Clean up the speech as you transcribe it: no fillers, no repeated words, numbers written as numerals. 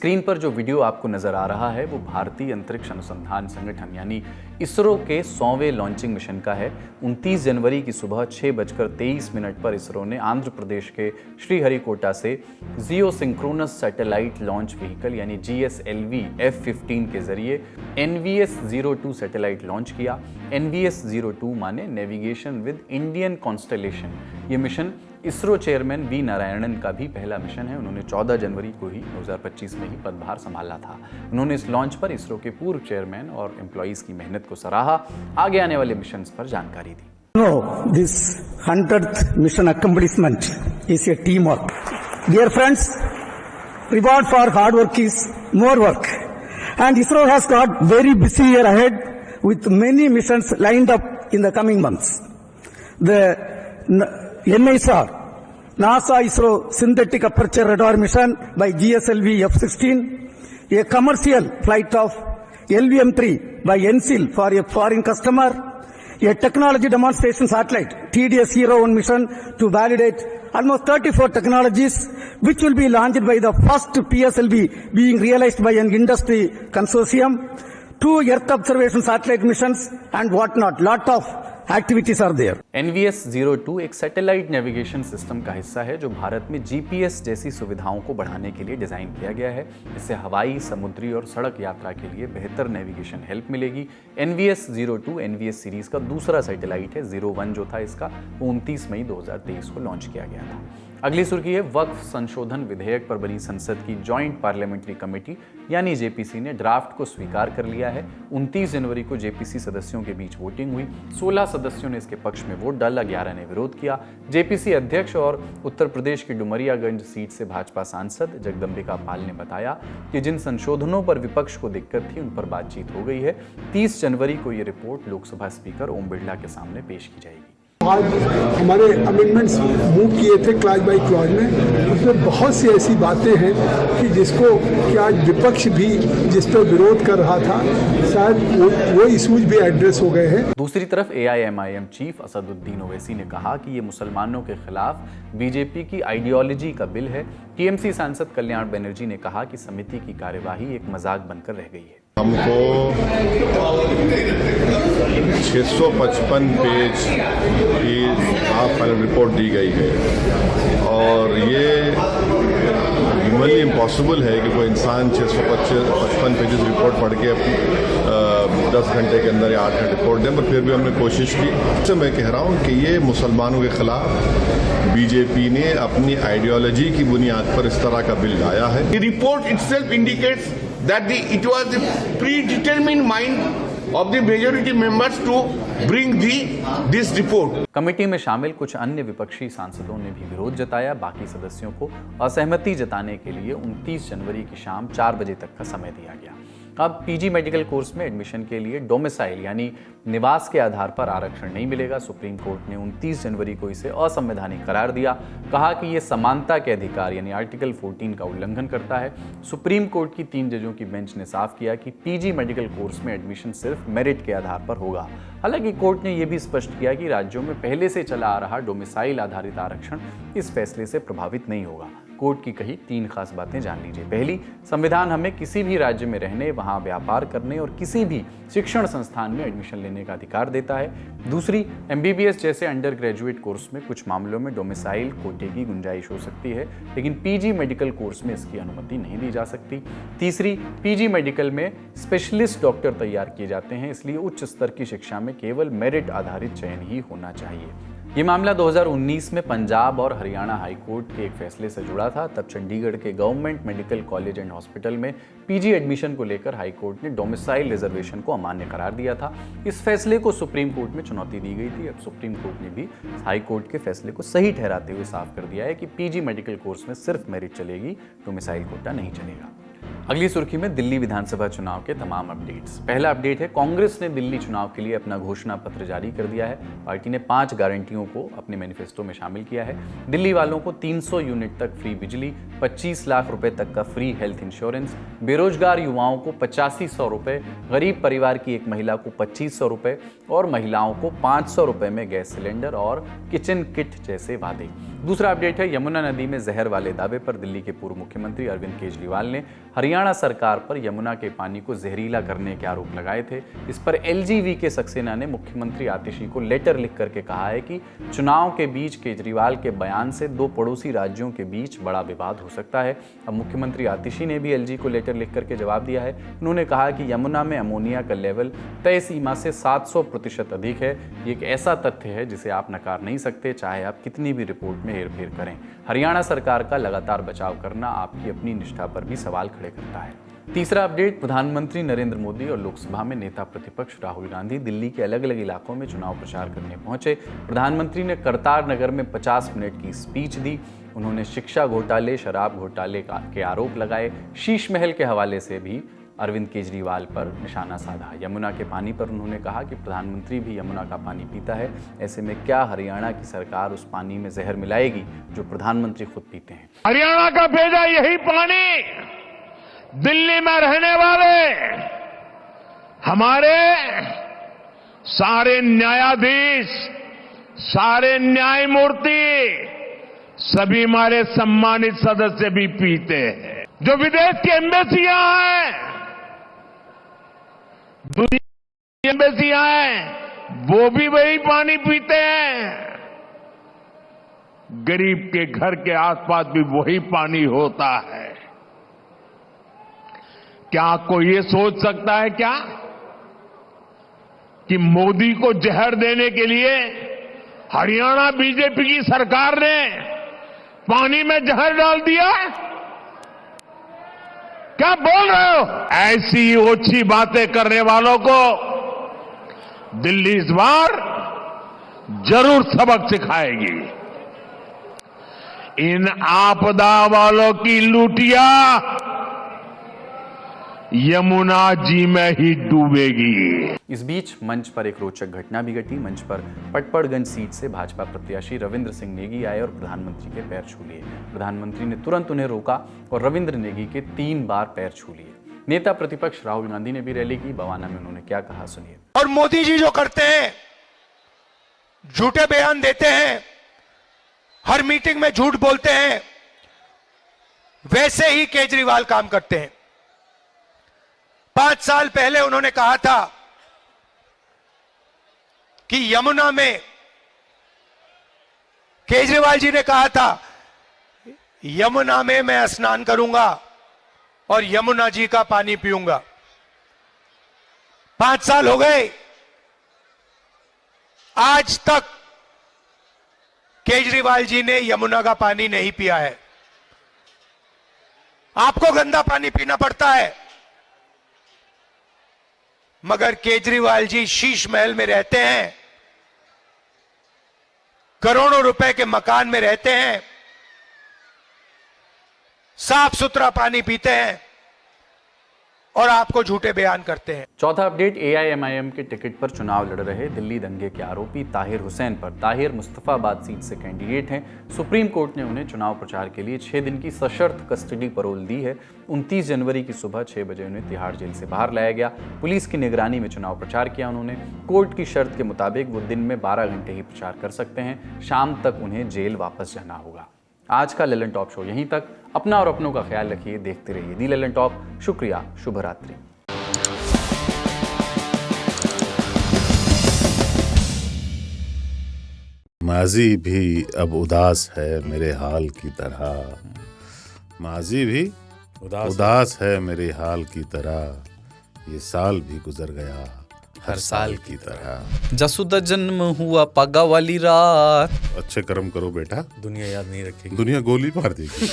Screen पर जो video आपको नजर आ रहा है वो भारतीय अंतरिक्ष अनुसंधान संगठन यानी इसरो के 100वें लॉन्चिंग मिशन का है। 29 जनवरी की सुबह 6:23 पर इसरो ने आंध्र प्रदेश के श्रीहरिकोटा से जियोसिंक्रोनस सैटेलाइट लॉन्च व्हीकल यानी GSLV F-15 के जरिए NVS-02 सैटेलाइट लॉन्च किया। NVS-02 माने नेविगेशन विद इंडियन कॉन्स्टलेशन। ये मिशन इसरो चेयरमैन वी नारायणन का भी पहला मिशन है। उन्होंने 14 जनवरी को ही 2025 में ही पदभार संभाला था। उन्होंने इस लॉन्च पर इसरो के पूर्व चेयरमैन और एम्प्लॉइज की मेहनत को सराहा, आगे आने वाले मिशंस पर जानकारी दी। No, this 100th mission accomplishment is a teamwork. Dear friends, reward for hard work is more work. And ISRO has got very busy year ahead with many missions lined up in the coming months. The NISR, NASA ISRO Synthetic Aperture Radar mission by GSLV F-16, a commercial flight of LVM-3 by NCL for a foreign customer, a technology demonstration satellite TDS-01 mission to validate almost 34 technologies which will be launched by the first PSLV being realized by an industry consortium, 2 Earth observation satellite missions and whatnot. Lot of activities are there. NVS-02 एक satellite navigation system का हिस्सा है जो भारत में GPS जैसी सुविधाओं को बढ़ाने के लिए डिजाइन किया गया है। इससे हवाई, समुद्री और सड़क यात्रा के लिए बेहतर नेविगेशन हेल्प मिलेगी। NVS-02 NVS सीरीज का दूसरा सैटेलाइट है। 01 जो था इसका 29 मई 2023 को लॉन्च किया गया था। अगली सुर्खी है वक्फ संशोधन विधेयक पर बनी संसद की जॉइंट पार्लियामेंट्री कमेटी यानी JPC ने ड्राफ्ट को स्वीकार कर लिया है। 29 जनवरी को JPC सदस्यों के बीच वोटिंग हुई। 16 सदस्यों ने इसके पक्ष में वोट डाला, 11 ने विरोध किया। JPC अध्यक्ष और उत्तर प्रदेश की डुमरियागंज सीट से भाजपा सांसद जगदम्बिका पाल ने बताया कि जिन संशोधनों पर विपक्ष को दिक्कत थी उन पर बातचीत हो गई है। 30 जनवरी को ये रिपोर्ट लोकसभा स्पीकर ओम बिरला के सामने पेश की जाएगी। आज हमारे अमेंडमेंट्स मूव किए थे क्लॉज बाई क्लॉज में, उसमें बहुत सी ऐसी बातें हैं कि जिसको कि आज विपक्ष भी जिस पर विरोध कर रहा था शायद वो इशूज भी एड्रेस हो गए हैं। दूसरी तरफ AIMIM चीफ असदुद्दीन ओवैसी ने कहा कि ये मुसलमानों के खिलाफ बीजेपी की आइडियोलॉजी का बिल है। TMC सांसद कल्याण बनर्जी ने कहा कि समिति की कार्यवाही एक मजाक बनकर रह गई है। हमको 655 पेज की हाफ फाइनल रिपोर्ट दी गई है और ये ह्यूमनली इम्पॉसिबल है कि कोई इंसान 655 पेजेस रिपोर्ट पढ़ के 10 घंटे के अंदर या 8 घंटे रिपोर्ट दें, पर फिर भी हमने कोशिश की। तो मैं कह रहा हूँ कि ये मुसलमानों के खिलाफ बीजेपी ने अपनी आइडियोलॉजी की बुनियाद पर इस तरह का बिल लाया है। The report itself indicates that it was the predetermined mind of the majority members to bring this report. Committee में शामिल कुछ अन्य विपक्षी सांसदों ने भी विरोध जताया। बाकी सदस्यों को असहमति जताने के लिए 29 जनवरी की शाम 4 बजे तक का समय दिया गया। अब PG मेडिकल कोर्स में एडमिशन के लिए डोमिसाइल यानी निवास के आधार पर आरक्षण नहीं मिलेगा। सुप्रीम कोर्ट ने 29 जनवरी को इसे असंवैधानिक करार दिया। कहा कि यह समानता के अधिकार यानी आर्टिकल 14 का उल्लंघन करता है। सुप्रीम कोर्ट की 3 जजों की बेंच ने साफ किया कि PG मेडिकल कोर्स में एडमिशन सिर्फ मेरिट के आधार पर होगा। हालांकि कोर्ट ने यह भी स्पष्ट किया कि राज्यों में पहले से चला आ रहा डोमिसाइल आधारित आरक्षण इस फैसले से प्रभावित नहीं होगा। कोर्ट की कही 3 खास बातें जान लीजिए। पहली, संविधान हमें किसी भी राज्य में रहने, वहां व्यापार करने और किसी भी शिक्षण संस्थान में एडमिशन लेने का अधिकार देता है। दूसरी, MBBS जैसे अंडर ग्रेजुएट कोर्स में कुछ मामलों में डोमिसाइल कोटे की गुंजाइश हो सकती है, लेकिन PG मेडिकल कोर्स में इसकी अनुमति नहीं दी जा सकती। तीसरी, PG मेडिकल में स्पेशलिस्ट डॉक्टर तैयार किए जाते हैं, इसलिए उच्च स्तर की शिक्षा में केवल मेरिट आधारित चयन ही होना चाहिए। ये मामला 2019 में पंजाब और हरियाणा हाईकोर्ट के एक फैसले से जुड़ा था। तब चंडीगढ़ के government medical college and hospital में PG एडमिशन को लेकर हाईकोर्ट ने डोमिसाइल रिजर्वेशन को अमान्य करार दिया था। इस फैसले को सुप्रीम कोर्ट में चुनौती दी गई थी। अब सुप्रीम कोर्ट ने भी हाईकोर्ट के फैसले को सही ठहराते हुए साफ कर दिया है कि PG मेडिकल कोर्स में सिर्फ मेरिट चलेगी, डोमिसाइल कोटा नहीं चलेगा। अगली सुर्खी में दिल्ली विधानसभा चुनाव के तमाम अपडेट्स। पहला अपडेट है कांग्रेस ने दिल्ली चुनाव के लिए अपना घोषणा पत्र जारी कर दिया है। पार्टी ने 5 गारंटियों को अपने मैनिफेस्टो में शामिल किया है। दिल्ली वालों को 300 यूनिट तक फ्री बिजली, 25 लाख रुपए तक का फ्री हेल्थ इंश्योरेंस, बेरोजगार युवाओं को 8500 रुपए, गरीब परिवार की एक महिला को 2500 रुपए और महिलाओं को 500 रुपए में गैस सिलेंडर और किचन किट जैसे वादे। दूसरा अपडेट है यमुना नदी में जहर वाले दावे पर दिल्ली के पूर्व मुख्यमंत्री अरविंद केजरीवाल ने हरियाणा हरियाणा सरकार पर यमुना के पानी को जहरीला करने के आरोप लगाए थे। इस पर एलजीवी के सक्सेना ने मुख्यमंत्री आतिशी को लेटर लिख करके कहा है कि चुनाव के बीच केजरीवाल के बयान से दो पड़ोसी राज्यों के बीच बड़ा विवाद हो सकता है। अब मुख्यमंत्री आतिशी ने भी एलजी को लेटर लिख करके जवाब दिया है। उन्होंने कहा कि यमुना में अमोनिया का लेवल तय सीमा से 700% अधिक है। ये एक ऐसा तथ्य है जिसे आप नकार नहीं सकते, चाहे आप कितनी भी रिपोर्ट में हेरफेर करें। हरियाणा सरकार का लगातार बचाव करना आपकी अपनी निष्ठा पर भी सवाल खड़े करता है। तीसरा अपडेट, प्रधानमंत्री नरेंद्र मोदी और लोकसभा में नेता प्रतिपक्ष राहुल गांधी दिल्ली के अलग अलग इलाकों में चुनाव प्रचार करने पहुंचे। प्रधानमंत्री ने करतार नगर में 50 मिनट की स्पीच दी। उन्होंने शिक्षा घोटाले, शराब घोटाले के आरोप लगाए। शीश महल के हवाले से भी अरविंद केजरीवाल पर निशाना साधा। यमुना के पानी पर उन्होंने कहा कि प्रधानमंत्री भी यमुना का पानी पीता है, ऐसे में क्या हरियाणा की सरकार उस पानी में जहर मिलाएगी जो प्रधानमंत्री खुद पीते हैं। हरियाणा का भेजा यही पानी दिल्ली में रहने वाले हमारे सारे न्यायाधीश, सारे न्यायमूर्ति, सभी हमारे सम्मानित सदस्य भी पीते हैं। जो विदेश की एम्बेसियां हैं, दुनिया की एम्बेसियां हैं, वो भी वही पानी पीते हैं। गरीब के घर के आसपास भी वही पानी होता है। क्या कोई ये सोच सकता है क्या कि मोदी को जहर देने के लिए हरियाणा बीजेपी की सरकार ने पानी में जहर डाल दिया? क्या बोल रहे हो? ऐसी ओछी बातें करने वालों को दिल्ली इस बार जरूर सबक सिखाएगी। इन आपदा वालों की लूटिया यमुना जी में ही डूबेगी। इस बीच मंच पर एक रोचक घटना भी घटी। मंच पर पटपड़गंज सीट से भाजपा प्रत्याशी रविंद्र सिंह नेगी आए और प्रधानमंत्री के पैर छू लिए। प्रधानमंत्री ने तुरंत उन्हें रोका और रविंद्र नेगी के 3 बार पैर छू लिए। नेता प्रतिपक्ष राहुल गांधी ने भी रैली की। बवाना में उन्होंने क्या कहा, सुनिए। और मोदी जी जो करते हैं, झूठे बयान देते हैं, हर मीटिंग में झूठ बोलते हैं, वैसे ही केजरीवाल काम करते हैं। 5 साल पहले उन्होंने कहा था कि यमुना में, केजरीवाल जी ने कहा था यमुना में मैं स्नान करूंगा और यमुना जी का पानी पीऊंगा। 5 साल हो गए, आज तक केजरीवाल जी ने यमुना का पानी नहीं पिया है। आपको गंदा पानी पीना पड़ता है, मगर केजरीवाल जी शीश महल में रहते हैं, करोड़ों रुपए के मकान में रहते हैं, साफ सुथरा पानी पीते हैं और आपको झूठे बयान करते हैं। चौथा अपडेट, एआईएमआईएम के टिकट पर चुनाव लड़ रहे दिल्ली दंगे के आरोपी ताहिर हुसैन पर। ताहिर मुस्तफाबाद सीट से कैंडिडेट हैं। सुप्रीम कोर्ट ने उन्हें चुनाव प्रचार के लिए 6 दिन की सशर्त कस्टडी पैरोल दी है। 29 जनवरी की सुबह 6 बजे उन्हें तिहाड़ जेल से बाहर लाया गया। पुलिस की निगरानी में चुनाव प्रचार किया उन्होंने। कोर्ट की शर्त के मुताबिक वो दिन में 12 घंटे ही प्रचार कर सकते हैं। शाम तक उन्हें जेल वापस जाना होगा। आज का ललन टॉप शो यहीं तक। अपना और अपनों का ख्याल रखिए, देखते रहिए दी ललन टॉप। शुक्रिया, शुभ रात्रि। माजी भी अब उदास है मेरे हाल की तरह, माजी भी उदास है मेरे हाल की तरह, ये साल भी गुजर गया हर साल की तरह। जसुदा जन्म हुआ पागा वाली रात। अच्छे कर्म करो बेटा, दुनिया याद नहीं रखेगी, दुनिया गोली मार देगी।